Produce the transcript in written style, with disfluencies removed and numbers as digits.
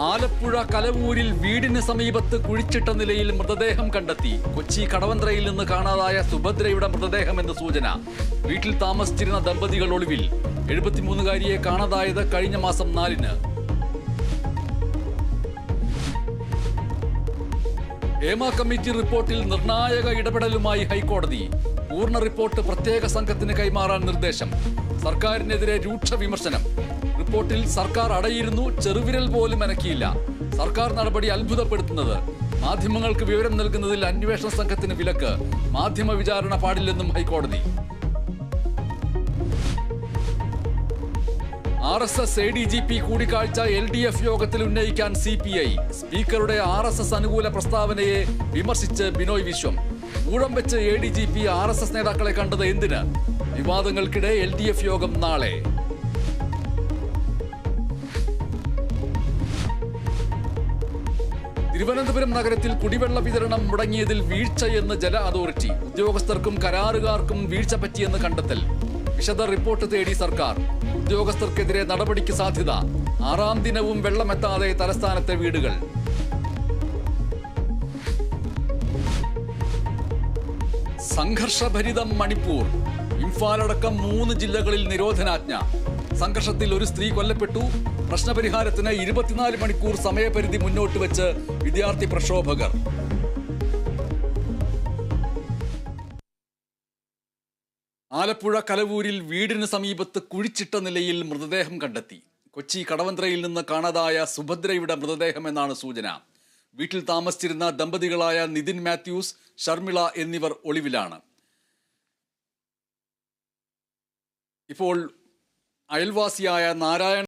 ആലപ്പുഴ കലവൂരിൽ വീടിന് സമീപത്ത് കുഴിച്ചിട്ട നിലയിൽ മൃതദേഹം കണ്ടെത്തി. കൊച്ചി കടവന്ത്രയിൽ നിന്ന് കാണാതായ സുഭദ്രയുടെ മൃതദേഹമെന്ന് സൂചന. വീട്ടിൽ താമസിച്ചിരുന്ന ദമ്പതികൾ ഒളിവിൽ. 73-കാരിയെ കാണാതായത് കഴിഞ്ഞ മാസം 4-ന്. ഹേമ കമ്മിറ്റി റിപ്പോർട്ടിൽ നിർണായക ഇടപെടലുമായി ഹൈക്കോടതി. പൂർണ്ണ റിപ്പോർട്ട് പ്രത്യേക സംഘത്തിന് കൈമാറാൻ നിർദ്ദേശം. സർക്കാരിനെതിരെ രൂക്ഷ വിമർശനം. റിപ്പോർട്ടിൽ സർക്കാർ അടയിരുന്നു, ചെറുവിരൽ പോലും അനക്കിയില്ല. സർക്കാർ നടപടി അത്ഭുതപ്പെടുത്തുന്നത്. മാധ്യമങ്ങൾക്ക് വിവരം നൽകുന്നതിൽ അന്വേഷണ സംഘത്തിന് വിലക്ക്. മാധ്യമ വിചാരണ പാടില്ലെന്നും ഹൈക്കോടതി. RSS ADGP കൂടിക്കാഴ്ച LDF യോഗത്തിൽ ഉന്നയിക്കാൻ CPI. സ്പീക്കറുടെ RSS അനുകൂല പ്രസ്താവനയെ വിമർശിച്ച് ബിനോയ് വിശ്വം. ഊഴം വെച്ച് ADGP RSS നേതാക്കളെ കണ്ടത് എന്തിന്? വിവാദങ്ങൾക്കിടെ LDF യോഗം നാളെ. തിരുവനന്തപുരം നഗരത്തിൽ കുടിവെള്ള വിതരണം മുടങ്ങിയതിൽ വീഴ്ചയെന്ന് ജല അതോറിറ്റി. ഉദ്യോഗസ്ഥർക്കും കരാറുകാർക്കും വീഴ്ച പറ്റിയെന്ന് കണ്ടെത്തൽ. വിശദ റിപ്പോർട്ട് തേടി സർക്കാർ. ഉദ്യോഗസ്ഥർക്കെതിരെ നടപടിക്ക് സാധ്യത. 6-ാം ദിനവും വെള്ളമെത്താതെ തലസ്ഥാനത്തെ വീടുകൾ. സംഘർഷഭരിതം മണിപ്പൂർ. ഇംഫാലടക്കം 3 ജില്ലകളിൽ നിരോധനാജ്ഞ. സംഘർഷത്തിൽ ഒരു സ്ത്രീ കൊല്ലപ്പെട്ടു. പ്രശ്നപരിഹാരത്തിന് 24 മണിക്കൂർ സമയപരിധി മുന്നോട്ട് വെച്ച് വിദ്യാർത്ഥി പ്രക്ഷോഭകർ. ആലപ്പുഴ കലവൂരിൽ വീടിന് സമീപത്ത് കുഴിച്ചിട്ട നിലയിൽ മൃതദേഹം കണ്ടെത്തി. കൊച്ചി കടവന്ത്രയിൽ നിന്ന് കാണാതായ സുഭദ്രയുടെ മൃതദേഹമെന്നാണ് സൂചന. വീട്ടിൽ താമസിച്ചിരുന്ന ദമ്പതികളായ നിതിൻ മാത്യൂസ്, ഷർമിള എന്നിവർ ഒളിവിലാണ്. ഇപ്പോൾ അയൽവാസിയായ നാരായണ